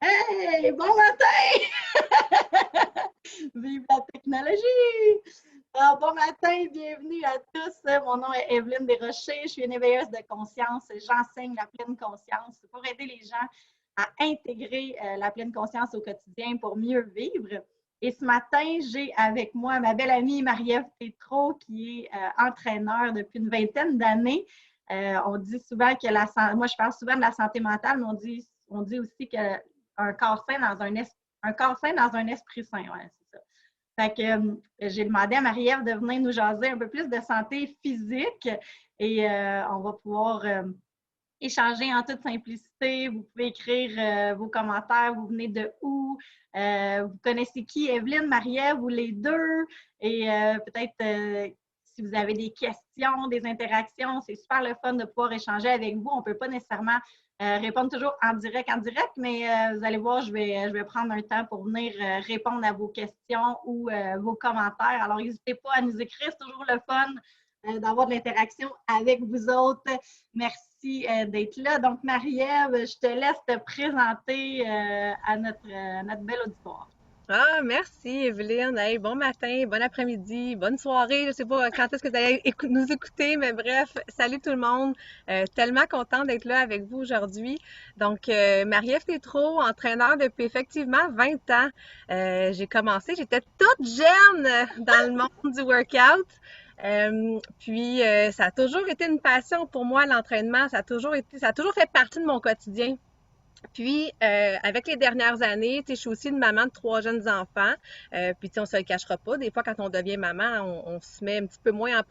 Hey, bon matin! Vive la technologie! Alors, bon matin, bienvenue à tous. Mon nom est Evelyne Desrochers, je suis une éveilleuse de conscience. J'enseigne la pleine conscience pour aider les gens à intégrer la pleine conscience au quotidien pour mieux vivre. Et ce matin, j'ai avec moi ma belle amie Marie-Ève Tétrault, qui est entraîneur depuis une vingtaine d'années. On dit souvent que moi je parle souvent de la santé mentale, mais on dit aussi que un corps sain dans un corps sain dans un esprit sain. Ouais, c'est ça. Fait que j'ai demandé à Marie-Ève de venir nous jaser un peu plus de santé physique et on va pouvoir échanger en toute simplicité. Vous pouvez écrire vos commentaires, vous venez de où, vous connaissez qui, Evelyne, Marie-Ève ou les deux, et peut-être si vous avez des questions, des interactions, c'est super le fun de pouvoir échanger avec vous. On ne peut pas nécessairement répondre toujours en direct, mais vous allez voir, je vais prendre un temps pour venir répondre à vos questions ou vos commentaires. Alors, n'hésitez pas à nous écrire, c'est toujours le fun d'avoir de l'interaction avec vous autres. Merci d'être là. Donc, Marie-Ève, je te laisse te présenter à notre bel auditoire. Ah, merci Evelyne. Hey, bon matin, bon après-midi, bonne soirée. Je sais pas quand est-ce que vous allez nous écouter, mais bref, salut tout le monde. Tellement contente d'être là avec vous aujourd'hui. Donc, Marie-Ève Tétrault, entraîneur depuis effectivement 20 ans. J'étais toute jeune dans le monde du workout. Puis, ça a toujours été une passion pour moi, l'entraînement. Ça a toujours fait partie de mon quotidien. Puis, avec les dernières années, tu sais, je suis aussi une maman de 3 jeunes enfants. Puis, tu sais, on se le cachera pas. Des fois, quand on devient maman, on se met un petit peu moins en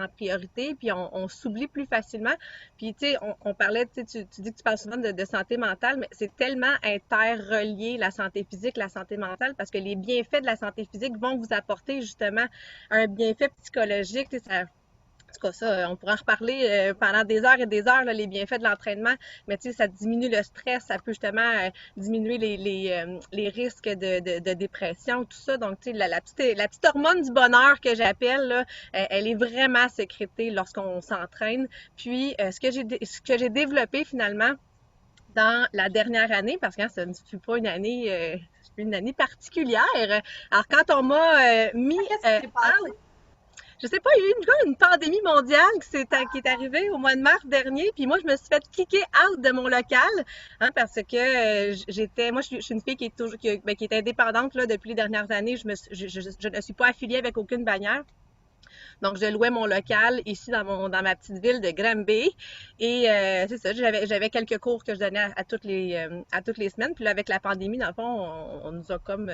priorité, puis on s'oublie plus facilement. Puis, tu sais, on parlait, tu dis que tu parles souvent de santé mentale, mais c'est tellement interrelié, la santé physique, la santé mentale, parce que les bienfaits de la santé physique vont vous apporter justement un bienfait psychologique. Tu sais, en tout cas, ça, on pourra en reparler pendant des heures et des heures, là, les bienfaits de l'entraînement. Mais tu sais, ça diminue le stress, ça peut justement diminuer les risques de dépression, tout ça. Donc, tu sais, la petite hormone du bonheur que j'appelle, là, elle est vraiment sécrétée lorsqu'on s'entraîne. Puis, ce que j'ai développé finalement dans la dernière année, parce que ça ne fut pas une année particulière. Alors, quand on m'a mis Qu'est-ce qui s'est passé? je sais pas, il y a eu une pandémie mondiale qui est arrivée au mois de mars dernier, puis moi, je me suis fait kicker out de mon local, hein, parce que moi, je suis une fille qui est toujours, qui est indépendante, là, depuis les dernières années. Je ne suis pas affiliée avec aucune bannière. Donc, je louais mon local ici dans ma petite ville de Granby. Et c'est ça, j'avais quelques cours que je donnais à toutes les semaines. Puis là, avec la pandémie, dans le fond, on nous a comme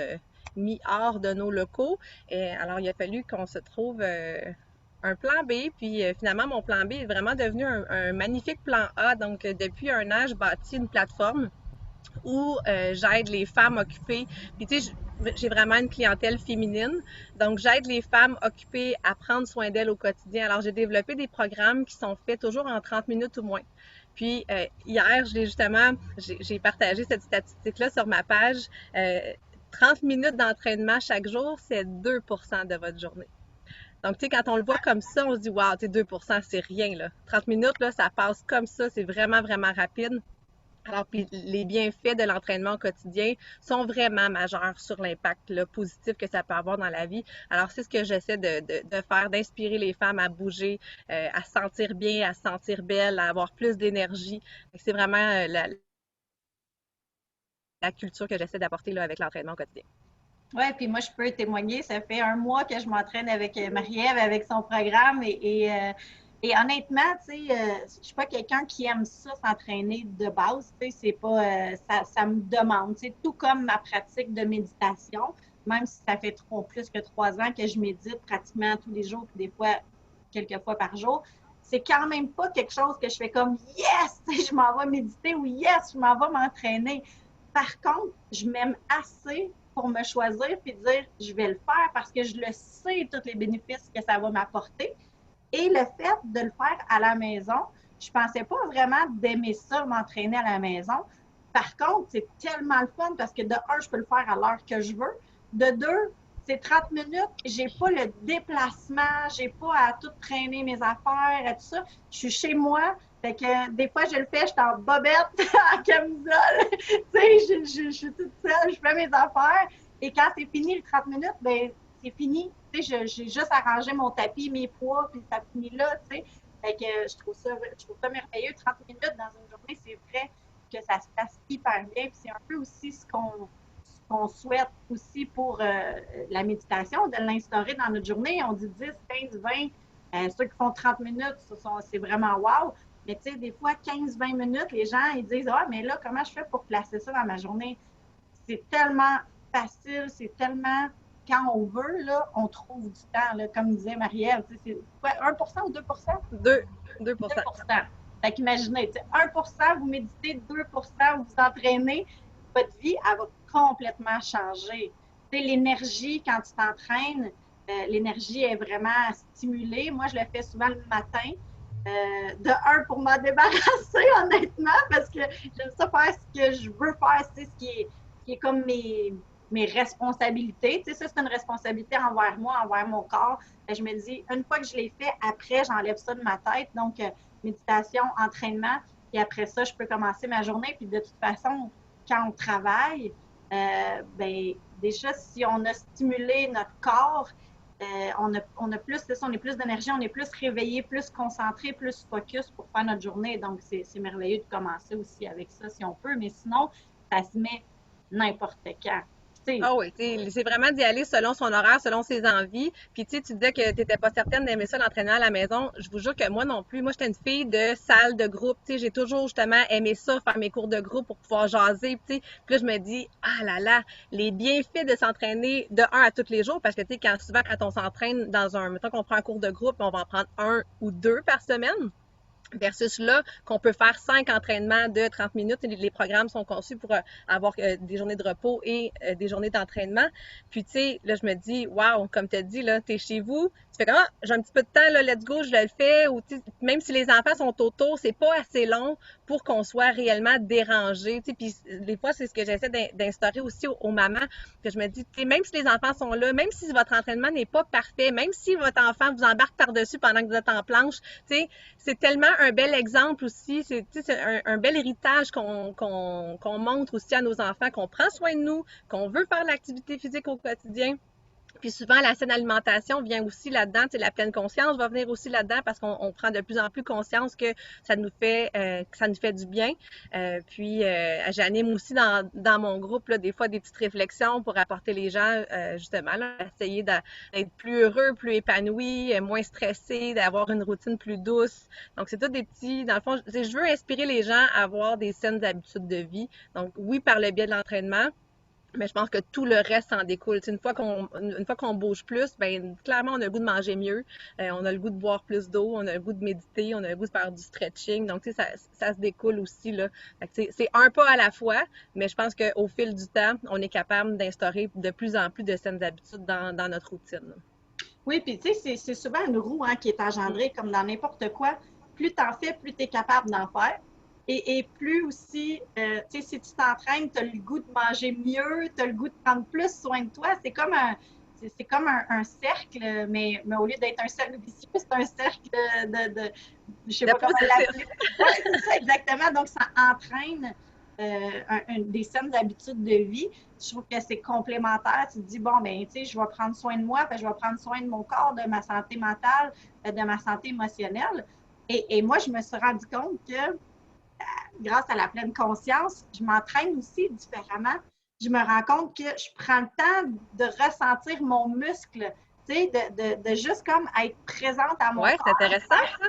mis hors de nos locaux. Et alors, il a fallu qu'on se trouve un plan B. Puis finalement, mon plan B est vraiment devenu un magnifique plan A. Donc, depuis un an, je bâtis une plateforme où j'aide les femmes occupées. Puis tu sais, j'ai vraiment une clientèle féminine. Donc, j'aide les femmes occupées à prendre soin d'elles au quotidien. Alors, j'ai développé des programmes qui sont faits toujours en 30 minutes ou moins. Puis, hier, j'ai partagé cette statistique-là sur ma page. 30 minutes d'entraînement chaque jour, c'est 2% de votre journée. Donc, tu sais, quand on le voit comme ça, on se dit, wow, tu sais, 2%, c'est rien, là. 30 minutes, là, ça passe comme ça, c'est vraiment, vraiment rapide. Alors, puis les bienfaits de l'entraînement au quotidien sont vraiment majeurs sur l'impact positif que ça peut avoir dans la vie. Alors, c'est ce que j'essaie de faire, d'inspirer les femmes à bouger, à se sentir bien, à se sentir belle, à avoir plus d'énergie. C'est vraiment la culture que j'essaie d'apporter là, avec l'entraînement au quotidien. Oui, puis moi, je peux témoigner. Ça fait un mois que je m'entraîne avec Marie-Ève, avec son programme. Et honnêtement, tu sais, je ne suis pas quelqu'un qui aime ça, s'entraîner de base. Tu sais, c'est pas, ça me demande. Tu sais, tout comme ma pratique de méditation, même si ça fait plus que 3 ans que je médite pratiquement tous les jours, puis des fois, quelques fois par jour, c'est quand même pas quelque chose que je fais comme yes, je m'en vais méditer ou yes, je m'en vais m'entraîner. Par contre, je m'aime assez pour me choisir puis dire je vais le faire parce que je le sais, tous les bénéfices que ça va m'apporter. Et le fait de le faire à la maison, je ne pensais pas vraiment d'aimer ça, m'entraîner à la maison. Par contre, c'est tellement le fun parce que de un, je peux le faire à l'heure que je veux. De deux, c'est 30 minutes, j'ai pas le déplacement, j'ai pas à tout traîner mes affaires et tout ça. Je suis chez moi, Fait que des fois, je le fais, je suis en bobette, en camisole. Tu sais, je suis toute seule, je fais mes affaires. Et quand c'est fini, les 30 minutes, ben c'est fini. Tu sais, j'ai juste arrangé mon tapis, mes poids, puis ça finit là, tu sais. Fait que je trouve ça merveilleux. 30 minutes dans une journée, c'est vrai que ça se passe hyper bien. Puis c'est un peu aussi ce qu'on souhaite aussi pour la méditation, de l'instaurer dans notre journée. On dit 10, 15, 20. Ceux qui font 30 minutes, c'est vraiment wow. Mais tu sais, des fois, 15-20 minutes, les gens, ils disent, ah, mais là, comment je fais pour placer ça dans ma journée? C'est tellement facile, c'est tellement, quand on veut, là, on trouve du temps, là, comme disait Marie-Ève, c'est quoi, 1% ou 2%? 2%. 2%. Fait qu'imaginez, 1%, vous méditez, 2%, vous vous entraînez, votre vie, elle va complètement changer. Tu sais, l'énergie, quand tu t'entraînes, l'énergie est vraiment stimulée. Moi, je le fais souvent le matin. De un, pour m'en débarrasser, honnêtement, parce que j'aime ça faire ce que je veux faire, c'est ce qui est comme mes responsabilités. Tu sais, ça, c'est une responsabilité envers moi, envers mon corps. Je me dis, une fois que je l'ai fait, après, j'enlève ça de ma tête. Donc, méditation, entraînement, puis après ça, je peux commencer ma journée. Puis de toute façon, quand on travaille, ben, déjà, si on a stimulé notre corps, on a plus de ça, on est plus d'énergie, on est plus réveillé, plus concentré, plus focus pour faire notre journée. Donc, c'est merveilleux de commencer aussi avec ça si on peut. Mais sinon, ça se met n'importe quand. Ah oui, c'est vraiment d'y aller selon son horaire, selon ses envies. Puis tu disais que tu n'étais pas certaine d'aimer ça, l'entraînement à la maison. Je vous jure que moi non plus. Moi, j'étais une fille de salle, de groupe. Tu sais, j'ai toujours justement aimé ça, faire mes cours de groupe pour pouvoir jaser. Tu sais, puis là, je me dis, ah là là, les bienfaits de s'entraîner de un à tous les jours, parce que tu sais, souvent quand on s'entraîne mettons qu'on prend un cours de groupe, on va en prendre un ou deux par semaine. Versus là, qu'on peut faire 5 entraînements de 30 minutes. Les programmes sont conçus pour avoir des journées de repos et des journées d'entraînement. Puis, tu sais, là, je me dis, waouh, comme tu as dit, là, tu es chez vous, tu fais comme, ah, j'ai un petit peu de temps, là, let's go, je le fais. Ou, même si les enfants sont autour, c'est pas assez long pour qu'on soit réellement dérangé. Puis, des fois, c'est ce que j'essaie d'instaurer aussi aux mamans, que je me dis, même si les enfants sont là, même si votre entraînement n'est pas parfait, même si votre enfant vous embarque par-dessus pendant que vous êtes en planche, tu sais, c'est tellement un bel exemple aussi, c'est un bel héritage qu'on montre aussi à nos enfants, qu'on prend soin de nous, qu'on veut faire l'activité physique au quotidien. Puis souvent, la saine alimentation vient aussi là-dedans. La pleine conscience va venir aussi là-dedans parce qu'on prend de plus en plus conscience que ça nous fait du bien. J'anime aussi dans mon groupe là, des fois des petites réflexions pour apporter les gens justement là, essayer d'être plus heureux, plus épanoui, moins stressé, d'avoir une routine plus douce. Donc c'est tout des petits. Dans le fond, je veux inspirer les gens à avoir des saines habitudes de vie. Donc oui, par le biais de l'entraînement. Mais je pense que tout le reste en découle. Une fois qu'on bouge plus, ben clairement, on a le goût de manger mieux, on a le goût de boire plus d'eau, on a le goût de méditer, on a le goût de faire du stretching. Donc, tu sais, ça se découle aussi, là. C'est un pas à la fois, mais je pense qu'au fil du temps, on est capable d'instaurer de plus en plus de saines habitudes dans notre routine. Oui, puis tu sais, c'est souvent une roue qui est engendrée comme dans n'importe quoi. Plus tu en fais, plus tu es capable d'en faire. Et plus aussi, tu sais, si tu t'entraînes, tu as le goût de manger mieux, tu as le goût de prendre plus soin de toi. C'est comme un cercle, mais au lieu d'être un cercle vicieux, c'est un cercle je sais pas comment l'appeler. Oui, c'est ça, exactement. Donc, ça entraîne des saines habitudes de vie. Je trouve que c'est complémentaire. Tu te dis, bon, ben, tu sais, je vais prendre soin de moi, je vais prendre soin de mon corps, de ma santé mentale, de ma santé émotionnelle. Et moi, je me suis rendu compte que grâce à la pleine conscience, je m'entraîne aussi différemment. Je me rends compte que je prends le temps de ressentir mon muscle, tu sais, de juste comme être présente à mon corps. Oui, c'est intéressant, ça.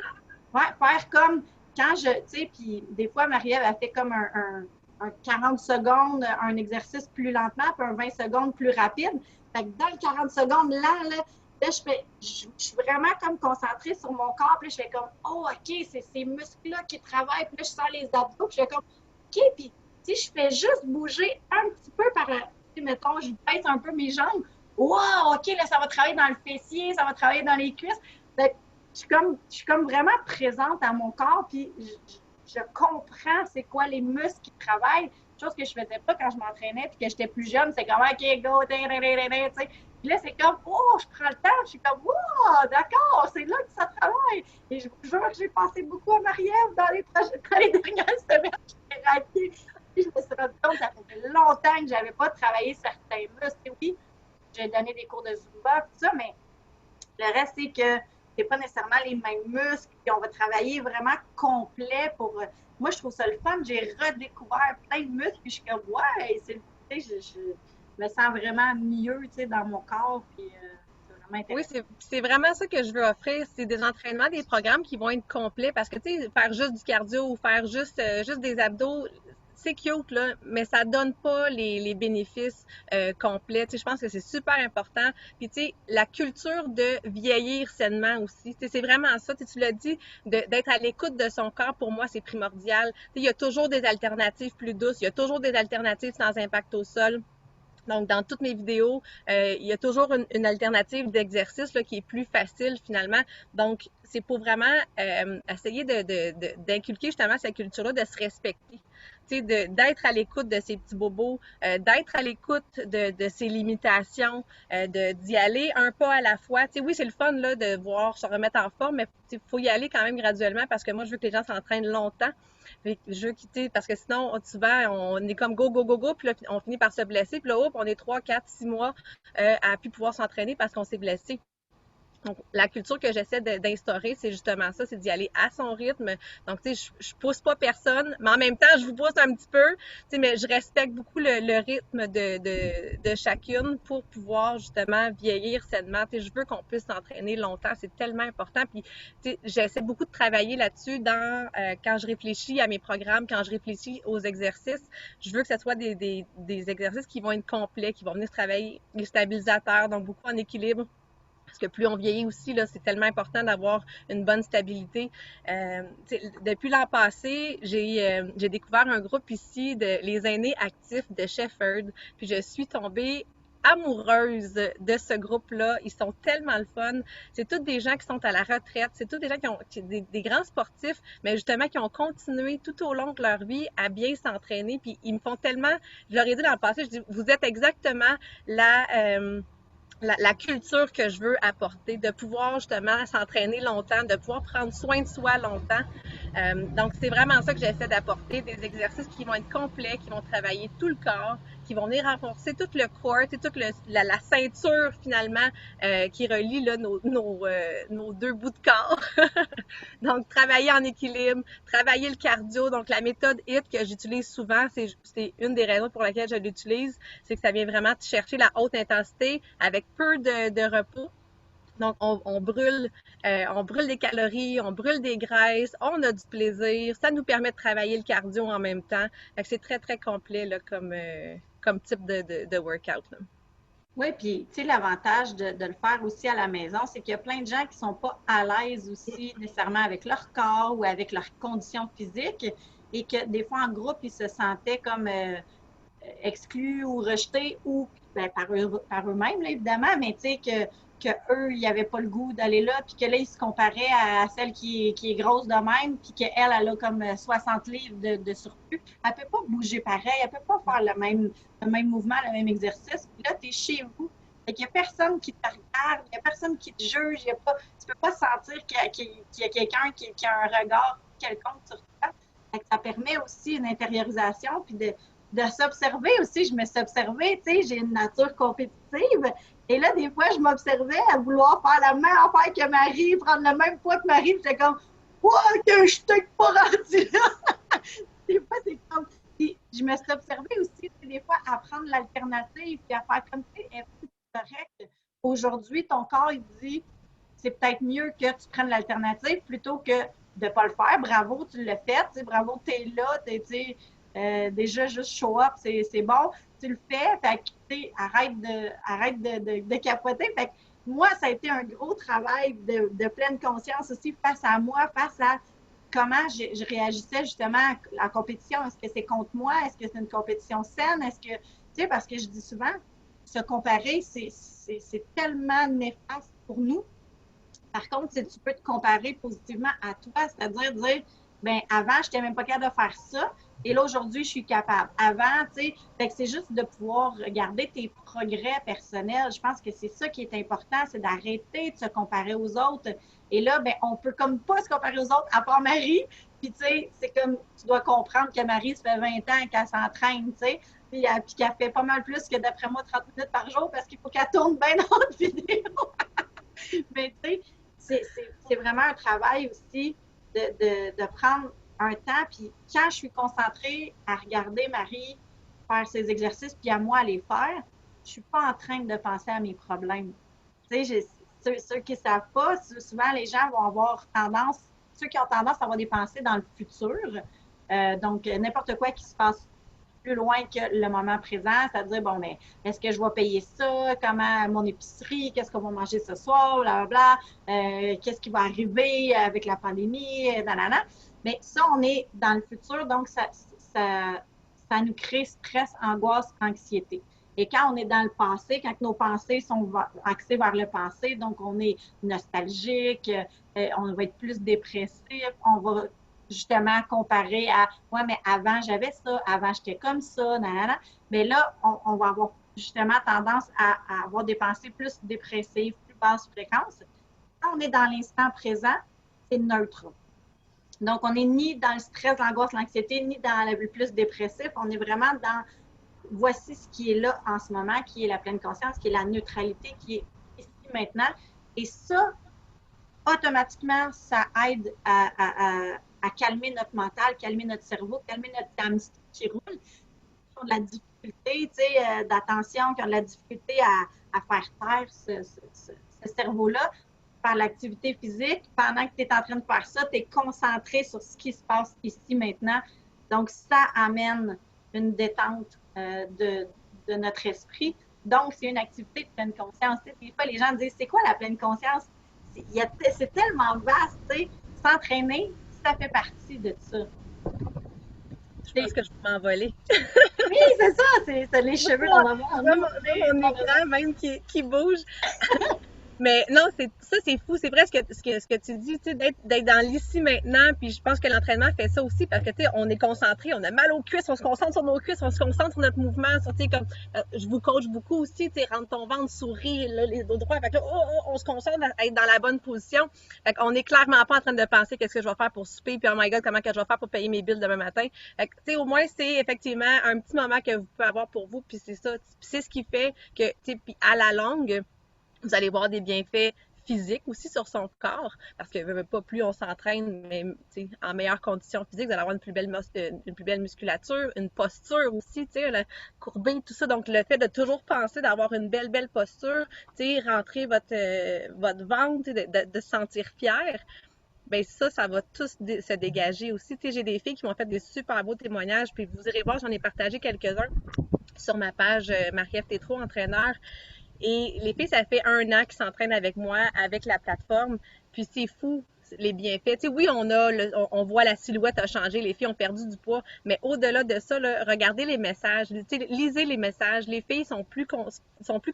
Ouais, faire comme quand tu sais, puis des fois, Marie-Ève a fait comme un 40 secondes, un exercice plus lentement, puis un 20 secondes plus rapide. Fait que dans le 40 secondes, là, je suis vraiment comme concentrée sur mon corps, puis je fais comme, oh, OK, c'est ces muscles-là qui travaillent, puis là, je sens les abdos, puis je fais comme, OK, puis, tu sais, je fais juste bouger un petit peu tu sais, mettons, je baisse un peu mes jambes. Wow, OK, là, ça va travailler dans le fessier, ça va travailler dans les cuisses. Fait que je suis comme vraiment présente à mon corps, puis je comprends c'est quoi les muscles qui travaillent. chose que je faisais pas quand je m'entraînais puis que j'étais plus jeune. C'est comme, OK, go, tu sais. Puis là, c'est comme, oh, je prends le temps. Je suis comme, wow, d'accord, c'est là que ça travaille. Et je vous jure que j'ai passé beaucoup à Marie-Ève dans les dernières semaines. J'ai raté. Puis je me suis rendu compte que ça faisait longtemps que j'avais pas travaillé certains muscles. Et oui, j'ai donné des cours de Zumba, tout ça, mais le reste, c'est que c'est pas nécessairement les mêmes muscles. Puis on va travailler vraiment complet pour. Moi, je trouve ça le fun. J'ai redécouvert plein de muscles. Puis je suis comme, ouais, je me sens vraiment mieux, dans mon corps. Puis c'est vraiment Oui, intéressant. c'est vraiment ça que je veux offrir. C'est des entraînements, des programmes qui vont être complets parce que, tu sais, faire juste du cardio ou faire juste des abdos, c'est cute, là, mais ça donne pas les bénéfices complets. Tu sais, je pense que c'est super important. Puis, tu sais, la culture de vieillir sainement aussi. Tu sais, c'est vraiment ça. Tu l'as dit, d'être à l'écoute de son corps, pour moi, c'est primordial. Tu sais, il y a toujours des alternatives plus douces. Il y a toujours des alternatives sans impact au sol. Donc, dans toutes mes vidéos, il y a toujours une alternative d'exercice là, qui est plus facile finalement. Donc, c'est pour vraiment essayer d'inculquer justement cette culture-là, de se respecter. Tu sais, d'être à l'écoute de ses petits bobos, d'être à l'écoute de ses limitations, d'y aller un pas à la fois. Tu sais, oui, c'est le fun là, de voir se remettre en forme, mais il faut y aller quand même graduellement parce que moi, je veux que les gens s'entraînent longtemps. Je veux quitter parce que sinon, souvent, on est comme go, go, go, go, puis là, on finit par se blesser, puis là, hop, on est 3, 4, 6 mois à plus pouvoir s'entraîner parce qu'on s'est blessé. Donc, la culture que j'essaie d'instaurer, c'est justement ça, c'est d'y aller à son rythme. Donc, tu sais, je pousse pas personne, mais en même temps, je vous pousse un petit peu, tu sais, mais je respecte beaucoup le rythme de chacune pour pouvoir justement vieillir sainement. Tu sais, je veux qu'on puisse s'entraîner longtemps, c'est tellement important. Puis, tu sais, j'essaie beaucoup de travailler là-dessus quand je réfléchis à mes programmes, quand je réfléchis aux exercices. Je veux que ce soit des exercices qui vont être complets, qui vont venir travailler les stabilisateurs, donc beaucoup en équilibre parce que plus on vieillit aussi, là, c'est tellement important d'avoir une bonne stabilité. Depuis l'an passé, j'ai découvert un groupe ici de les aînés actifs de Shefford, puis je suis tombée amoureuse de ce groupe-là. Ils sont tellement le fun. C'est tous des gens qui sont à la retraite. C'est tous des gens qui ont des grands sportifs, mais justement qui ont continué tout au long de leur vie à bien s'entraîner. Puis ils me font tellement. Je leur ai dit dans le passé, je dis, vous êtes exactement la la culture que je veux apporter, de pouvoir justement s'entraîner longtemps, de pouvoir prendre soin de soi longtemps. Donc, c'est vraiment ça que j'essaie d'apporter, des exercices qui vont être complets, qui vont travailler tout le corps, qui vont venir renforcer tout le corps, toute la ceinture finalement qui relie là, nos deux bouts de corps. Donc, travailler en équilibre, travailler le cardio. Donc, la méthode HIIT que j'utilise souvent, c'est une des raisons pour laquelle je l'utilise, c'est que ça vient vraiment chercher la haute intensité avec peu de repos. Donc, on brûle des calories, on brûle des graisses, on a du plaisir. Ça nous permet de travailler le cardio en même temps. Fait que c'est très, très complet là, comme type de workout. Là. Oui, puis tu sais, l'avantage de le faire aussi à la maison, c'est qu'il y a plein de gens qui ne sont pas à l'aise aussi nécessairement avec leur corps ou avec leurs conditions physiques et que des fois en groupe, ils se sentaient comme exclus ou rejetés ou ben, par eux-mêmes, là, évidemment, mais tu sais que eux, ils n'avaient pas le goût d'aller là, puis que là, ils se comparaient à celle qui est grosse de même, puis qu'elle, elle a comme 60 livres de surplus. Elle ne peut pas bouger pareil, elle ne peut pas faire le même mouvement, le même exercice. Puis là, tu es chez vous. Il n'y a personne qui te regarde, il n'y a personne qui te juge, tu ne peux pas sentir qu'il y a quelqu'un qui a un regard quelconque sur toi. Ça permet aussi une intériorisation, puis de s'observer aussi. Je me suis observée, tu sais, j'ai une nature compétitive. Et là, des fois, je m'observais à vouloir faire la même affaire que Marie, prendre le même poids que Marie. J'étais comme, wow, que je suis peut-être pas rendue là. Des fois, c'est comme. Puis, je me suis observée aussi, des fois, à prendre l'alternative, puis à faire comme, tu sais, c'est correct. Aujourd'hui, ton corps, il dit, c'est peut-être mieux que tu prennes l'alternative plutôt que de ne pas le faire. Bravo, tu l'as fait. Bravo, tu es là. Déjà, juste show up, c'est bon. Tu le fais. Fait que, arrête de capoter. Fait que, moi, ça a été un gros travail de pleine conscience aussi face à moi, face à comment je réagissais justement à la compétition. Est-ce que c'est contre moi? Est-ce que c'est une compétition saine? Est-ce que, tu sais, parce que je dis souvent, se comparer, c'est tellement néfaste pour nous. Par contre, si tu peux te comparer positivement à toi, c'est-à-dire dire, ben avant, je n'étais même pas capable de faire ça, Et là, aujourd'hui, je suis capable. Avant, tu sais, fait que c'est juste de pouvoir regarder tes progrès personnels. Je pense que c'est ça qui est important, c'est d'arrêter de se comparer aux autres. Et là, ben, on peut comme pas se comparer aux autres, à part Marie. Puis, tu sais, c'est comme, tu dois comprendre que Marie, ça fait 20 ans qu'elle s'entraîne, tu sais, puis qu'elle fait pas mal plus que, d'après moi, 30 minutes par jour parce qu'il faut qu'elle tourne bien d'autres vidéos. Mais tu sais, c'est vraiment un travail aussi de prendre un temps. Puis quand je suis concentrée à regarder Marie faire ses exercices, puis à moi à les faire, je suis pas en train de penser à mes problèmes. Tu sais, ceux qui ne savent pas, souvent les gens vont avoir tendance, ceux qui ont tendance à avoir des pensées dans le futur, donc n'importe quoi qui se passe plus loin que le moment présent, c'est-à-dire, bon, mais est-ce que je vais payer ça? Comment mon épicerie? Qu'est-ce qu'on va manger ce soir? Blablabla. Qu'est-ce qui va arriver avec la pandémie? Nanana. Mais ça, on est dans le futur, donc ça nous crée stress, angoisse, anxiété. Et quand on est dans le passé, quand nos pensées sont axées vers le passé, donc on est nostalgique, on va être plus dépressif, on va justement comparer à ouais, mais avant j'avais ça, avant j'étais comme ça, nanana. Mais là, on va avoir justement tendance à avoir des pensées plus dépressives, plus basse fréquence. Quand on est dans l'instant présent, c'est neutre. Donc, on n'est ni dans le stress, l'angoisse, l'anxiété, ni dans le plus dépressif. On est vraiment dans voici ce qui est là en ce moment, qui est la pleine conscience, qui est la neutralité, qui est ici maintenant. Et ça, automatiquement, ça aide à calmer notre mental, calmer notre cerveau, calmer notre hamster qui roule, qui ont de la difficulté, d'attention, qui ont de la difficulté à faire taire ce cerveau-là par l'activité physique. Pendant que tu es en train de faire ça, tu es concentré sur ce qui se passe ici maintenant. Donc, ça amène une détente de notre esprit. Donc, c'est une activité de pleine conscience. Des fois, les gens disent, c'est quoi la pleine conscience? C'est tellement vaste, tu sais. S'entraîner, ça fait partie de ça. Je pense que je vais m'envoler. Oui, c'est ça, c'est les cheveux dans la main. Je vois mon écran même qui bouge. Mais non, c'est fou. C'est vrai ce que tu dis, tu sais, d'être dans l'ici maintenant. Puis je pense que l'entraînement fait ça aussi parce que, tu sais, on est concentré, on a mal aux cuisses, on se concentre sur nos cuisses, on se concentre sur notre mouvement. Sur, tu sais, comme, je vous coach beaucoup aussi, tu sais, rentre ton ventre, souris, là, les dos droits. Fait que là, on se concentre à être dans la bonne position. Fait qu'on est clairement pas en train de penser qu'est-ce que je vais faire pour souper, puis oh my god, comment que je vais faire pour payer mes billes demain matin. Fait que, tu sais, au moins, c'est effectivement un petit moment que vous pouvez avoir pour vous, puis c'est ça. Puis c'est ce qui fait que, tu sais, puis à la longue, vous allez voir des bienfaits physiques aussi sur son corps, parce que pas plus on s'entraîne, mais en meilleures conditions physiques, vous allez avoir une plus belle musculature, une posture aussi, courbée, tout ça. Donc, le fait de toujours penser d'avoir une belle posture, rentrer votre ventre, de se sentir fier, ben ça va tous se dégager aussi. J'ai des filles qui m'ont fait des super beaux témoignages, puis vous irez voir, j'en ai partagé quelques-uns sur ma page Marie-Ève Tétrault, entraîneur. Et les filles, ça fait 1 an qu'ils s'entraînent avec moi, avec la plateforme. Puis c'est fou, les bienfaits. Tu sais, oui, on voit la silhouette a changé, les filles ont perdu du poids, mais au-delà de ça, là, regardez les messages, lisez les messages. Les filles sont plus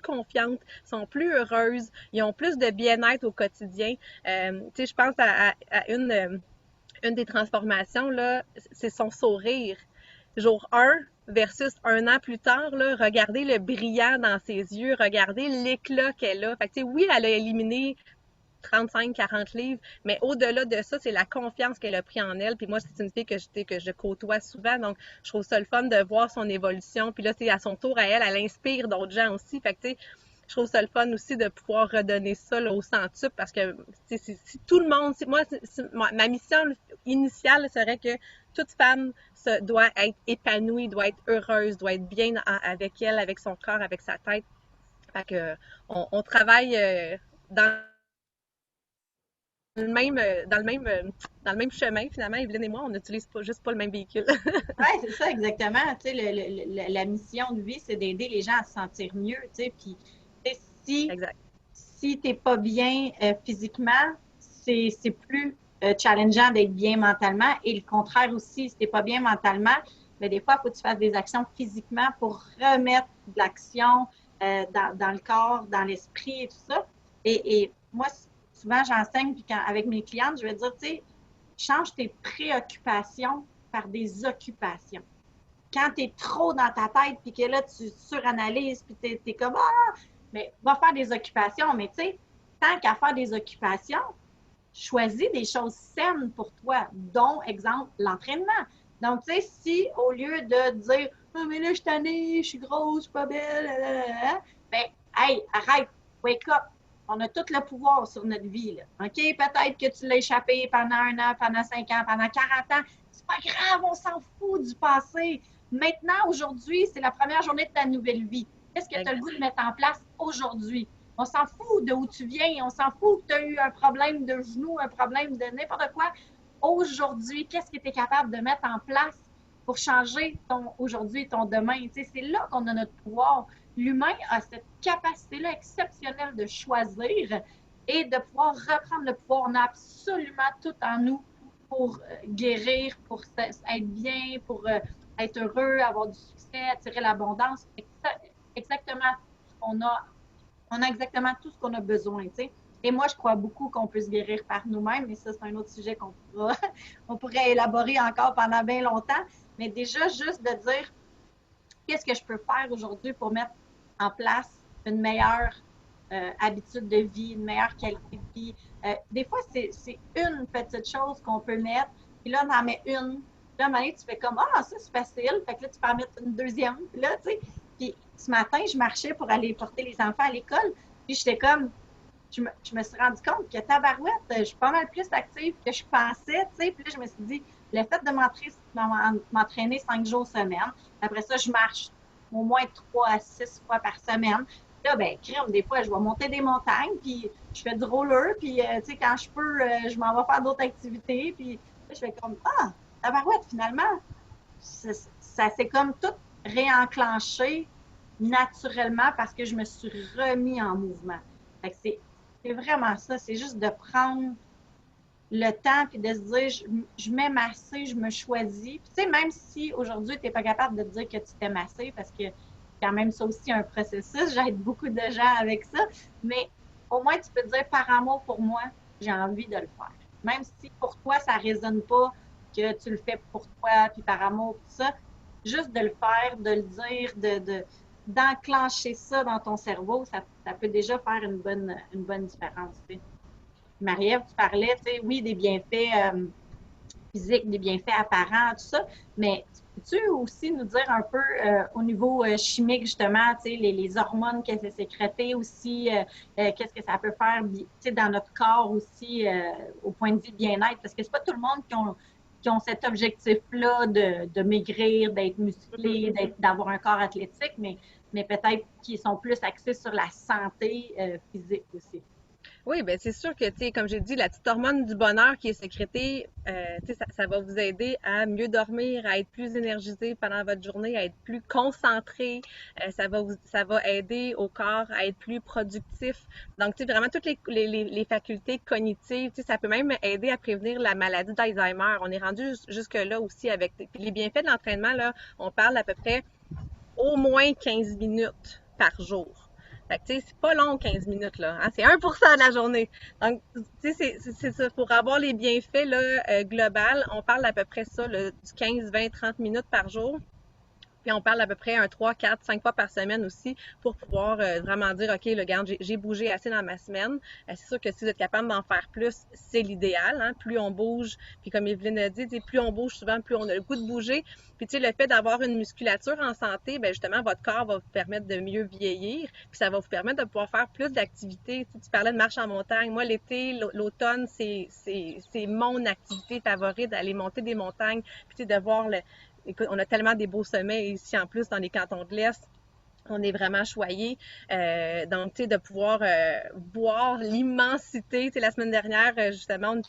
confiantes, sont plus heureuses, ils ont plus de bien-être au quotidien. Tu sais, je pense à une des transformations, là, c'est son sourire. Jour 1 versus 1 an plus tard, là, regardez le brillant dans ses yeux, regardez l'éclat qu'elle a. Fait que, oui, elle a éliminé 35-40 livres, mais au-delà de ça, c'est la confiance qu'elle a pris en elle. Puis moi, c'est une fille que je côtoie souvent, donc je trouve ça le fun de voir son évolution. Puis là, c'est à son tour à elle, elle inspire d'autres gens aussi. Fait que, tu sais, je trouve ça le fun aussi de pouvoir redonner ça là, au centuple parce que si tout le monde, ma mission initiale serait que toute femme doit être épanouie, doit être heureuse, doit être bien avec elle, avec son corps, avec sa tête. Fait que on travaille dans le même, dans le même chemin, finalement, Evelyne et moi, on n'utilise pas, juste pas le même véhicule. Oui, c'est ça, exactement. Tu sais, la mission de vie, c'est d'aider les gens à se sentir mieux. Tu sais, puis, si, Exact. si tu n'es pas bien physiquement, c'est plus challengeant d'être bien mentalement. Et le contraire aussi, si tu n'es pas bien mentalement, mais des fois, il faut que tu fasses des actions physiquement pour remettre de l'action dans le corps, dans l'esprit et tout ça. Et moi, souvent, j'enseigne, puis avec mes clientes, je vais dire, tu sais, change tes préoccupations par des occupations. Quand tu es trop dans ta tête, puis que là, tu suranalyses, puis tu es comme, ah, mais va faire des occupations. Mais tu sais, tant qu'à faire des occupations, choisis des choses saines pour toi, dont, exemple, l'entraînement. Donc, tu sais, si au lieu de dire, oh, mais là, je suis tannée, je suis grosse, je suis pas belle, ben, hey, arrête, wake up. On a tout le pouvoir sur notre vie, là. OK? Peut-être que tu l'as échappé pendant 1 an, pendant 5 ans, pendant 40 ans. C'est pas grave, on s'en fout du passé. Maintenant, aujourd'hui, c'est la première journée de ta nouvelle vie. Qu'est-ce que tu as le goût de mettre en place aujourd'hui? On s'en fout de où tu viens, on s'en fout que tu as eu un problème de genou, un problème de n'importe quoi. Aujourd'hui, qu'est-ce que tu es capable de mettre en place pour changer ton aujourd'hui et ton demain? Tu sais, c'est là qu'on a notre pouvoir. L'humain a cette capacité-là exceptionnelle de choisir et de pouvoir reprendre le pouvoir. On a absolument tout en nous pour guérir, pour être bien, pour être heureux, avoir du succès, attirer l'abondance. Exactement ce qu'on a. On a exactement tout ce qu'on a besoin, tu sais. Et moi, je crois beaucoup qu'on peut se guérir par nous-mêmes, mais ça, c'est un autre sujet on pourrait élaborer encore pendant bien longtemps. Mais déjà, juste de dire, qu'est-ce que je peux faire aujourd'hui pour mettre en place une meilleure habitude de vie, une meilleure qualité de vie. Des fois, c'est une petite chose qu'on peut mettre, puis là, on en met une. Puis là, à un moment donné, tu fais comme, ah, ça, c'est facile. Fait que là, tu peux en mettre une deuxième. Puis là, tu sais, puis ce matin, je marchais pour aller porter les enfants à l'école, puis j'étais comme, je me suis rendu compte que tabarouette, je suis pas mal plus active que je pensais, tu sais. Puis là, je me suis dit, le fait de m'entraîner 5 jours semaine, après ça, je marche au moins 3 à 6 fois par semaine. Là, ben, crème, des fois, je vais monter des montagnes, puis je fais du roller, puis, tu sais, quand je peux, je m'en vais faire d'autres activités, puis là, je fais comme, ah, tabarouette, finalement, ça s'est comme tout réenclenché naturellement parce que je me suis remis en mouvement. Fait que c'est vraiment ça, c'est juste de prendre le temps puis de se dire, je m'aime assez, je me choisis. Puis, tu sais, même si aujourd'hui, tu n'es pas capable de te dire que tu t'aimes assez, parce que quand même, ça aussi, un processus, j'aide beaucoup de gens avec ça, mais au moins, tu peux te dire, par amour pour moi, j'ai envie de le faire. Même si pour toi, ça ne résonne pas, que tu le fais pour toi, puis par amour, tout ça, juste de le faire, de le dire, d'enclencher ça dans ton cerveau, ça peut déjà faire une bonne différence. Tu sais. Marie-Ève, tu parlais, tu sais, oui, des bienfaits physiques, des bienfaits apparents, tout ça, mais peux-tu aussi nous dire un peu au niveau chimique, justement, tu sais, les hormones que c'est sécrété aussi, qu'est-ce que ça peut faire, tu sais, dans notre corps aussi, au point de vue bien-être, parce que c'est pas tout le monde qui ont cet objectif-là de maigrir, d'être musclé, d'avoir un corps athlétique, mais peut-être qu'ils sont plus axés sur la santé physique aussi. Oui, ben c'est sûr que, tu sais, comme j'ai dit, la petite hormone du bonheur qui est sécrétée, tu sais, ça va vous aider à mieux dormir, à être plus énergisé pendant votre journée, à être plus concentré. Ça va aider au corps à être plus productif. Donc, tu sais, vraiment toutes les facultés cognitives, tu sais, ça peut même aider à prévenir la maladie d'Alzheimer. On est rendu jusque-là aussi avec puis les bienfaits de l'entraînement, là, on parle à peu près au moins 15 minutes par jour. Fait que, tu sais, c'est pas long 15 minutes, là. Hein? C'est 1% de la journée. Donc, tu sais, c'est ça. Pour avoir les bienfaits, là, global, on parle à peu près ça, là, du 15, 20, 30 minutes par jour. Puis on parle à peu près 3, 4, 5 fois par semaine aussi pour pouvoir vraiment dire, OK, le garde, j'ai bougé assez dans ma semaine. C'est sûr que si vous êtes capable d'en faire plus, c'est l'idéal. Hein? Plus on bouge, puis comme Evelyne a dit, plus on bouge souvent, plus on a le goût de bouger. Puis tu sais, le fait d'avoir une musculature en santé, ben justement, votre corps va vous permettre de mieux vieillir, puis ça va vous permettre de pouvoir faire plus d'activités. Tu parlais de marche en montagne. Moi, l'été, l'automne, c'est mon activité favorite, d'aller monter des montagnes, puis de voir écoute, on a tellement des beaux sommets ici en plus dans les cantons de l'Est. On est vraiment choyés. Donc, tu sais, de pouvoir voir l'immensité. Tu sais, la semaine dernière, justement, on est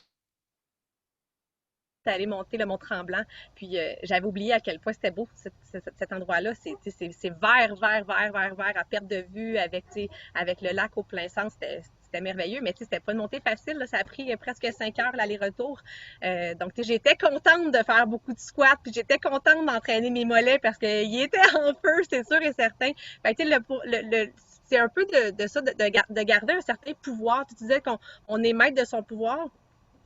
allé monter le Mont-Tremblant. Puis, j'avais oublié à quel point c'était beau, cet endroit-là. C'est vert, vert, vert, vert, vert, à perte de vue, avec le lac au plein centre. C'était merveilleux, mais c'était pas une montée facile. Là. Ça a pris presque 5 heures l'aller-retour. Donc, j'étais contente de faire beaucoup de squats, puis j'étais contente d'entraîner mes mollets parce qu'ils étaient en feu, c'est sûr et certain. Fait que, c'est un peu de ça, de garder un certain pouvoir. Tu disais qu'on est maître de son pouvoir.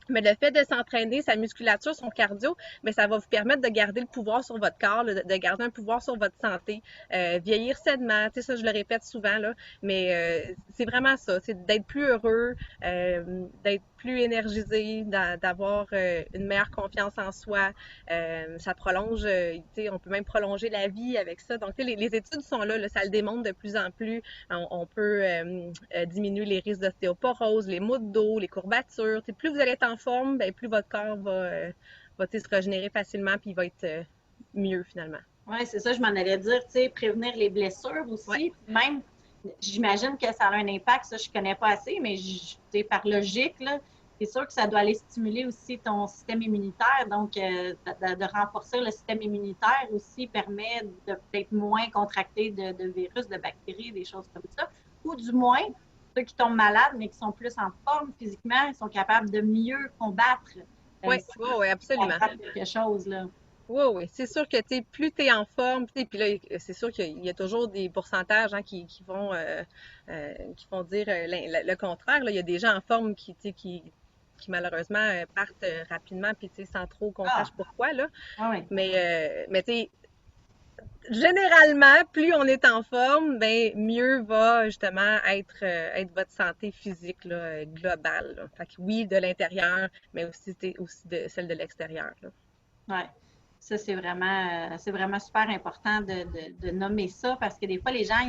Mais le fait de s'entraîner, sa musculature, son cardio, mais ça va vous permettre de garder le pouvoir sur votre corps, là, de garder un pouvoir sur votre santé, vieillir sainement, tu sais, ça je le répète souvent, là, mais c'est vraiment ça, c'est d'être plus heureux, d'être plus énergisé, d'avoir une meilleure confiance en soi. Ça prolonge, tu sais, on peut même prolonger la vie avec ça. Donc, tu sais, les études sont là, ça le démontre de plus en plus. On peut diminuer les risques d'ostéoporose, les maux de dos, les courbatures. Tu sais, plus vous allez être en forme, ben, plus votre corps va tu sais, se régénérer facilement puis il va être mieux finalement. Oui, c'est ça, je m'en allais dire, tu sais, prévenir les blessures Ouais. aussi. Même, j'imagine que ça a un impact, ça, je ne connais pas assez, mais tu sais, par logique, là, c'est sûr que ça doit aller stimuler aussi ton système immunitaire. Donc, de renforcer le système immunitaire aussi permet de peut-être moins contracter de virus, de bactéries, des choses comme ça. Ou du moins, ceux qui tombent malades, mais qui sont plus en forme physiquement, ils sont capables de mieux combattre Oui, si oui, oui, ça absolument. attrape quelque chose, là. Oui, oui, c'est sûr que tu sais, plus tu es en forme, tu sais, puis là, c'est sûr qu'il y a toujours des pourcentages hein, qui vont dire le contraire. Là. Il y a des gens en forme tu sais, qui malheureusement partent rapidement, puis tu sais, sans trop qu'on Ah, sache pourquoi, là. oui. Mais tu sais, généralement, plus on est en forme, ben mieux va justement être votre santé physique là, globale. Là. Fait que oui, de l'intérieur, mais aussi de celle de l'extérieur. Là. Oui, ça, c'est vraiment super important de nommer ça parce que des fois, les gens,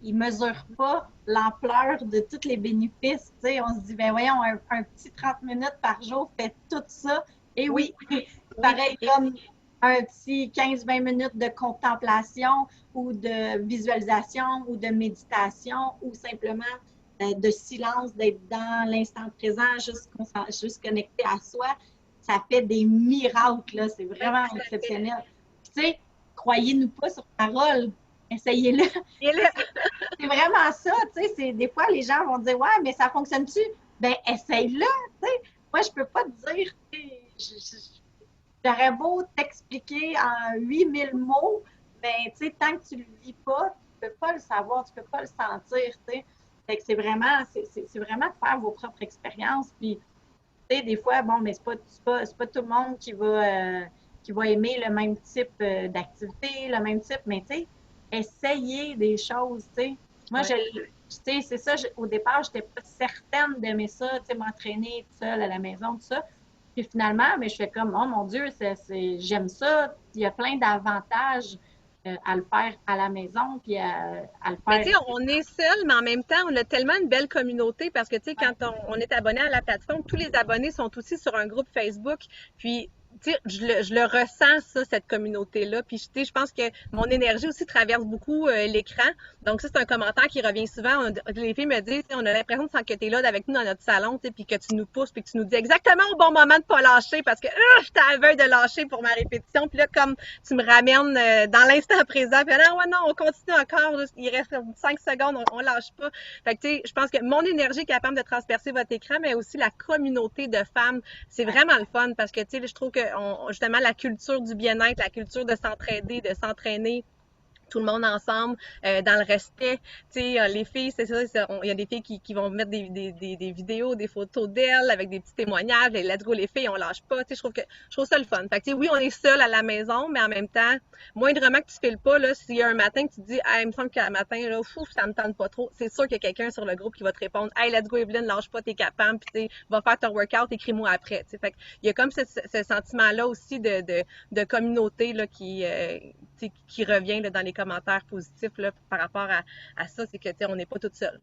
ils mesurent pas l'ampleur de tous les bénéfices. Tu sais, on se dit, ben voyons, un petit 30 minutes par jour fait tout ça. Et Oui, oui, oui, pareil comme un petit 15-20 minutes de contemplation ou de visualisation ou de méditation ou simplement de silence, d'être dans l'instant présent, juste connecté à soi. Ça fait des miracles, là. C'est oui, vraiment tout à fait. exceptionnel. Puis, tu sais, croyez-nous pas sur parole, essayez-le. Et là, C'est vraiment ça, tu sais. Des fois, les gens vont dire, ouais, mais ça fonctionne-tu? Ben, essaye-le, tu sais. Moi, je peux pas te dire, j'aurais beau t'expliquer en 8000 mots, mais tu sais, tant que tu le vis pas, tu peux pas le savoir, tu peux pas le sentir, tu sais. Fait que c'est vraiment de faire vos propres expériences. Puis, tu sais, des fois, bon, mais c'est pas tout le monde qui va aimer le même type d'activité, le même type, mais tu sais, essayer des choses, tu sais. Moi, ouais. tu sais, c'est ça, au départ, je n'étais pas certaine d'aimer ça, tu sais, m'entraîner toute seule à la maison, tout ça. Puis finalement, mais je fais comme, oh mon Dieu, j'aime ça. Il y a plein d'avantages à le faire à la maison, puis à le Mais faire. tu sais, on est seul, mais en même temps, on a tellement une belle communauté parce que tu sais, quand on est abonné à la plateforme, tous les abonnés sont aussi sur un groupe Facebook. Puis, tu sais, je le ressens, ça, cette communauté-là. Puis, tu sais, je pense que mon énergie aussi traverse beaucoup l'écran. Donc, ça, c'est un commentaire qui revient souvent. Les filles me disent, on a l'impression que tu es là avec nous dans notre salon, tu sais, puis que tu nous pousses, puis que tu nous dis exactement au bon moment de pas lâcher parce que j'étais à la veille de lâcher pour ma répétition. Puis là, comme tu me ramènes dans l'instant présent, puis là, ouais, non, on continue encore, là, il reste 5 secondes, on lâche pas. Fait que, tu sais, je pense que mon énergie est capable de transpercer votre écran, mais aussi la communauté de femmes, c'est vraiment le fun parce que, tu sais, je trouve que justement, la culture du bien-être, la culture de s'entraider, de s'entraîner, tout le monde ensemble, dans le respect. Tu sais, les filles, c'est ça, il y a des filles qui vont mettre des vidéos, des photos d'elles avec des petits témoignages, et let's go les filles, on lâche pas. Tu sais, je trouve ça le fun. Fait que, tu sais, oui, on est seul à la maison, mais en même temps, moindrement que tu files pas, là, s'il y a un matin que tu te dis, hey, il me semble qu'un matin, là, ça me tente pas trop, c'est sûr qu'il y a quelqu'un sur le groupe qui va te répondre, hey, let's go Evelyne, lâche pas, t'es capable, puis tu sais, va faire ton workout, écris-moi après. Tu sais, fait il y a comme ce sentiment-là aussi de communauté là, qui revient là, dans les commentaires positifs là, par rapport à ça, c'est que on n'est pas toute seule.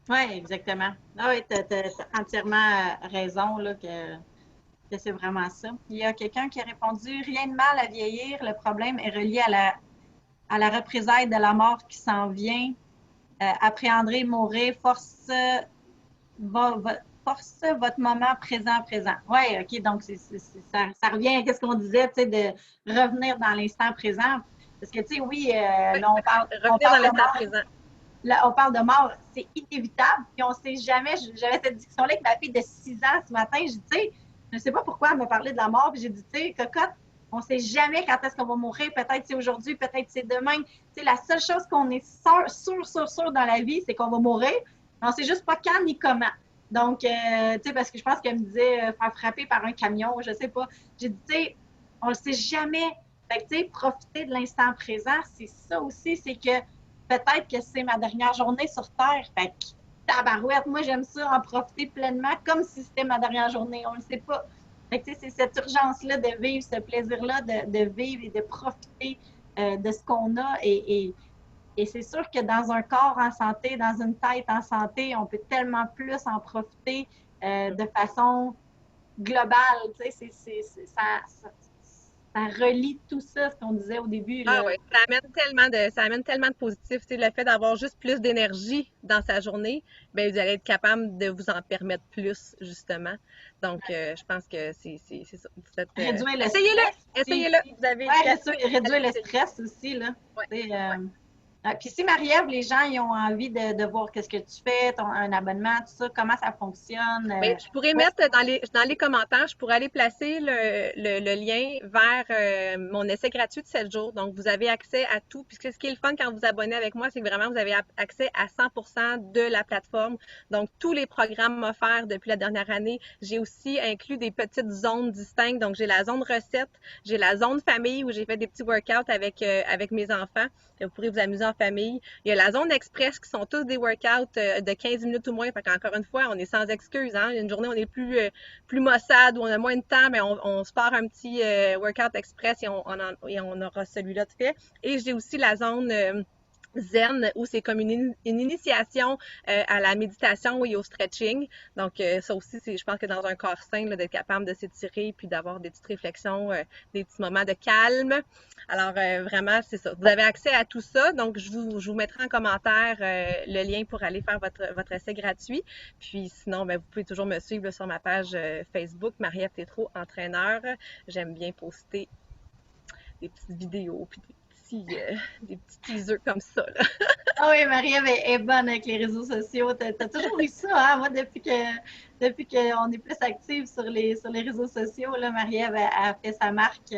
Oui, exactement. Ah oui, tu as entièrement raison là, que c'est vraiment ça. Il y a quelqu'un qui a répondu, rien de mal à vieillir, le problème est relié à la représailles de la mort qui s'en vient. Appréhendrez, mourrez, force votre moment présent. Oui, OK, donc ça revient à ce qu'on disait, tu sais, de revenir dans l'instant présent. Parce que, tu sais, oui, Oui, là, on revenir dans parle de l'instant mort. présent. Là, on parle de mort, c'est inévitable. Puis on ne sait jamais. J'avais cette discussion-là avec ma fille de 6 ans ce matin. Je dis, tu sais, je ne sais pas pourquoi elle me parlait de la mort. Puis j'ai dit, tu sais, cocotte, on ne sait jamais quand est-ce qu'on va mourir. Peut-être c'est aujourd'hui, peut-être c'est demain. Tu sais, la seule chose qu'on est sûr dans la vie, c'est qu'on va mourir. Mais on ne sait juste pas quand ni comment. Donc, tu sais, parce que je pense qu'elle me disait faire frapper par un camion, je sais pas. J'ai dit, tu sais, on le sait jamais. Fait que, tu sais, profiter de l'instant présent, c'est ça aussi, c'est que peut-être que c'est ma dernière journée sur Terre. Fait que, tabarouette, moi, j'aime ça, en profiter pleinement, comme si c'était ma dernière journée. On le sait pas. Fait que, tu sais, c'est cette urgence-là de vivre, ce plaisir-là de vivre et de profiter de ce qu'on a. Et c'est sûr que dans un corps en santé, dans une tête en santé, on peut tellement plus en profiter de façon globale. Tu sais, ça relie tout ça, ce qu'on disait au début. Ah Là. ouais, ça amène tellement de positifs. Tu sais, le fait d'avoir juste plus d'énergie dans sa journée, ben vous allez être capable de vous en permettre plus, justement. Donc, je pense que c'est ça. Réduire le stress Essayez-le! aussi. Essayez-le! Vous avez Ouais, quatre réduire le stress aussi. Là. Ouais, Tu sais, ouais. puis si Marie-Ève, les gens ils ont envie de voir qu'est-ce que tu fais, un abonnement, tout ça, comment ça fonctionne. Ben, je pourrais Où est-ce mettre dans les commentaires, je pourrais aller placer le lien vers mon essai gratuit de 7 jours. Donc, vous avez accès à tout. Puisque ce qui est le fun quand vous abonnez avec moi, c'est que vraiment, vous avez accès à 100% de la plateforme. Donc, tous les programmes offerts depuis la dernière année. J'ai aussi inclus des petites zones distinctes. Donc, j'ai la zone recette, j'ai la zone famille où j'ai fait des petits workouts avec mes enfants. Vous pourrez vous amuser en famille. Il y a la zone express qui sont tous des workouts de 15 minutes ou moins. Fait qu'encore une fois, on est sans excuse. Hein? Une journée, on est plus maussade ou on a moins de temps, mais on se part un petit workout express et on aura celui-là de fait. Et j'ai aussi la zone zen où c'est comme une initiation à la méditation et au stretching. Donc ça aussi, je pense que dans un corps sain, d'être capable de s'étirer puis d'avoir des petites réflexions, des petits moments de calme. Alors vraiment, c'est ça. Vous avez accès à tout ça. Donc je vous mettrai en commentaire le lien pour aller faire votre essai gratuit. Puis sinon, ben, vous pouvez toujours me suivre là, sur ma page Facebook, Marie-Ève Tétrault, entraîneur. J'aime bien poster des petites vidéos puis des petits teasers comme ça. Là. Ah oui, Marie-Ève est bonne avec les réseaux sociaux. Tu as toujours eu ça, hein? Moi, depuis qu'on est plus active sur les réseaux sociaux, là, Marie-Ève a fait sa marque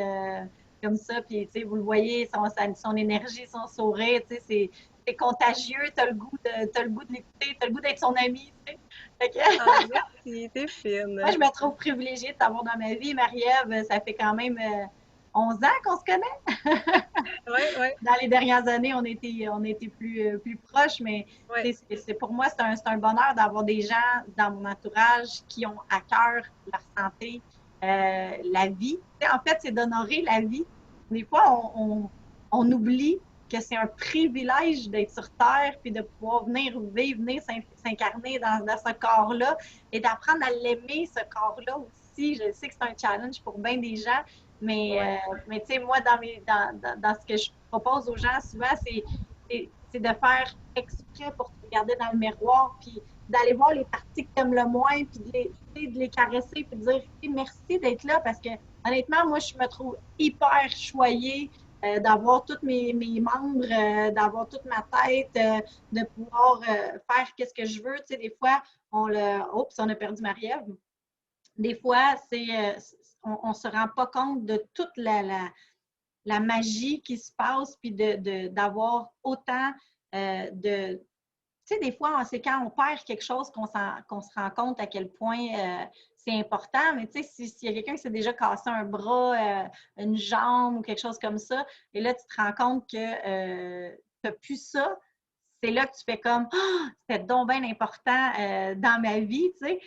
comme ça. Puis, tu sais, vous le voyez, son énergie, son sourire, tu sais, c'est contagieux. Tu as le goût de l'écouter, tu as le goût d'être son ami, tu sais. Fait que, Ah, merci, t'es moi, fine. je me trouve privilégiée de t'avoir dans ma vie. Marie-Ève, ça fait quand même 11 ans qu'on se connaît. Oui, oui, Dans les dernières années, on était plus proches, mais oui. pour moi, c'est un bonheur d'avoir des gens dans mon entourage qui ont à cœur leur santé, la vie. En fait, c'est d'honorer la vie. Des fois, on oublie que c'est un privilège d'être sur Terre puis de pouvoir venir vivre, venir s'incarner dans ce corps-là et d'apprendre à l'aimer, ce corps-là aussi. Je sais que c'est un challenge pour bien des gens, Ouais. mais tu sais, moi, dans ce que je propose aux gens, souvent, c'est de faire exprès pour te regarder dans le miroir, puis d'aller voir les parties que tu aimes le moins, puis de les caresser, puis de dire merci d'être là, parce que honnêtement, moi, je me trouve hyper choyée d'avoir tous mes membres, d'avoir toute ma tête, de pouvoir faire ce que je veux. Tu sais, des fois, Oups, on a perdu Marie-Ève. Des fois, on ne se rend pas compte de toute la magie qui se passe, puis d'avoir autant de... Tu sais, des fois, c'est quand on perd quelque chose qu'on se rend compte à quel point c'est important. Mais tu sais, s'il y a quelqu'un qui s'est déjà cassé un bras, une jambe ou quelque chose comme ça, et là, tu te rends compte que tu n'as plus ça, c'est là que tu fais comme «Ah, c'était donc bien important dans ma vie», tu sais.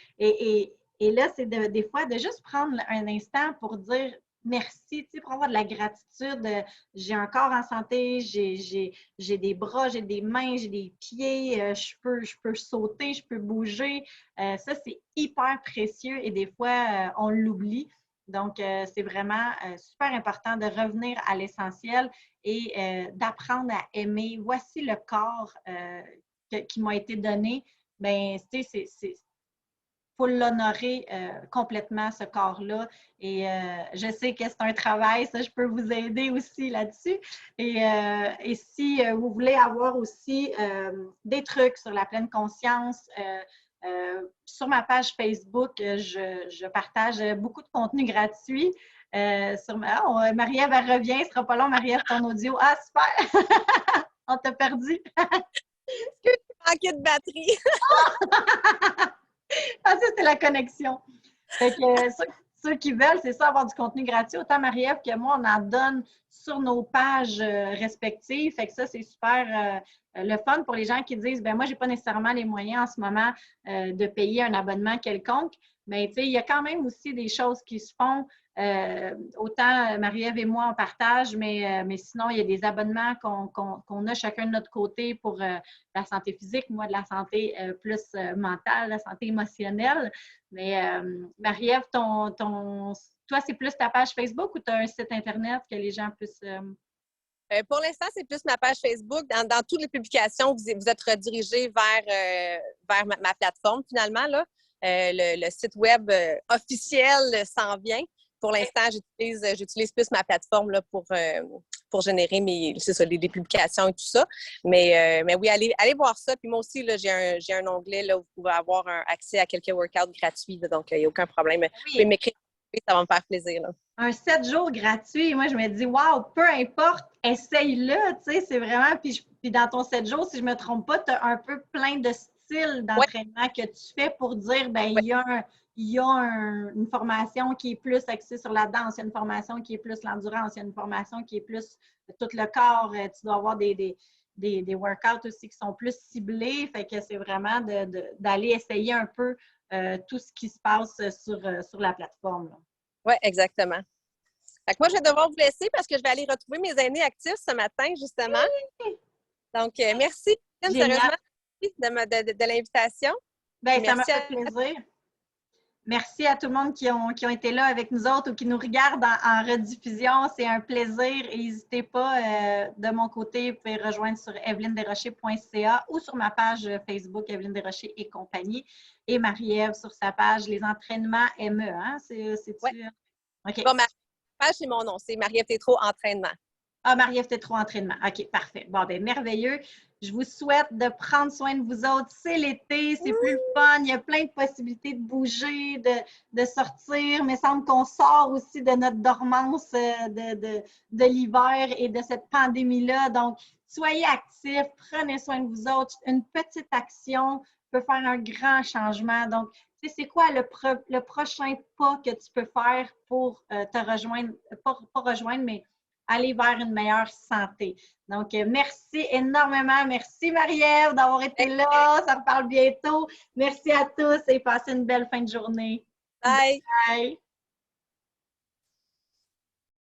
Et là, c'est des fois de juste prendre un instant pour dire merci, tu sais, pour avoir de la gratitude. J'ai un corps en santé, j'ai des bras, j'ai des mains, j'ai des pieds, je peux sauter, je peux bouger. Ça, c'est hyper précieux et des fois, on l'oublie. Donc, c'est vraiment super important de revenir à l'essentiel et d'apprendre à aimer. Voici le corps qui m'a été donné. Bien, tu sais, faut l'honorer complètement, ce corps-là. Et je sais que c'est un travail, ça, je peux vous aider aussi là-dessus. Et si vous voulez avoir aussi des trucs sur la pleine conscience, sur ma page Facebook, je partage beaucoup de contenu gratuit. Marie-Ève, elle revient, ce sera pas long, Marie-Ève, ton audio. Ah, super! On t'a perdu. Excuse, j'ai manqué de batterie. Ah, ça, c'est la connexion. Fait que ceux qui veulent, c'est ça, avoir du contenu gratuit. Autant Marie-Ève que moi, on en donne sur nos pages respectives. Fait que ça, c'est super le fun pour les gens qui disent, ben moi, j'ai pas nécessairement les moyens en ce moment de payer un abonnement quelconque. Mais tu sais, il y a quand même aussi des choses qui se font. Autant Marie-Ève et moi, on partage, mais sinon, il y a des abonnements qu'on a chacun de notre côté pour la santé physique, moi de la santé plus mentale, la santé émotionnelle. Mais Marie-Ève, toi, c'est plus ta page Facebook ou tu as un site Internet que les gens puissent. Pour l'instant, c'est plus ma page Facebook. Dans toutes les publications, vous êtes redirigé vers ma plateforme finalement. Là. Le site web officiel s'en vient. Pour l'instant, j'utilise plus ma plateforme là, pour générer les publications et tout ça. Mais oui, allez voir ça. Puis moi aussi, là, j'ai un onglet là, où vous pouvez avoir accès à quelques workouts gratuits. Là, donc, il n'y a aucun problème. Vous pouvez m'écrire, ça va me faire plaisir. Là. Un 7 jours gratuit. Moi, je me dis, waouh, peu importe, essaye-le. Tu sais, c'est vraiment. Puis dans ton 7 jours, si je ne me trompe pas, tu as un peu plein de styles d'entraînement que tu fais pour dire, ben il y a une formation qui est plus axée sur la danse, il y a une formation qui est plus l'endurance, il y a une formation qui est plus tout le corps. Tu dois avoir des workouts aussi qui sont plus ciblés. Fait que c'est vraiment d'aller essayer un peu tout ce qui se passe sur la plateforme. Là. Oui, exactement. Fait que moi, je vais devoir vous laisser parce que je vais aller retrouver mes aînés actifs ce matin, justement. Donc, merci, sérieusement, de l'invitation. Bien, ça m'a fait plaisir. Merci à tout le monde qui ont été là avec nous autres ou qui nous regardent en rediffusion. C'est un plaisir. Et n'hésitez pas, de mon côté, vous pouvez rejoindre sur evelynedesrochers.ca ou sur ma page Facebook Evelyne Desrochers et compagnie. Et Marie-Ève sur sa page Les entraînements ME. Hein? C'est-tu? Ouais. OK. Bon, ma page, c'est mon nom. C'est Marie-Ève Tétrault Entraînement. Ah, Marie-Ève Tétrault Entraînement. OK, parfait. Bon, bien, merveilleux. Je vous souhaite de prendre soin de vous autres. C'est l'été, c'est plus le fun. Il y a plein de possibilités de bouger, de sortir. Mais il semble qu'on sort aussi de notre dormance de l'hiver et de cette pandémie-là. Donc, soyez actifs, prenez soin de vous autres. Une petite action peut faire un grand changement. Donc, tu sais, c'est quoi le prochain pas que tu peux faire pour te rejoindre, pas rejoindre, mais aller vers une meilleure santé. Donc, merci énormément. Merci Marie-Ève d'avoir été là. Ça reparle bientôt. Merci à tous et passez une belle fin de journée. Bye! Bye!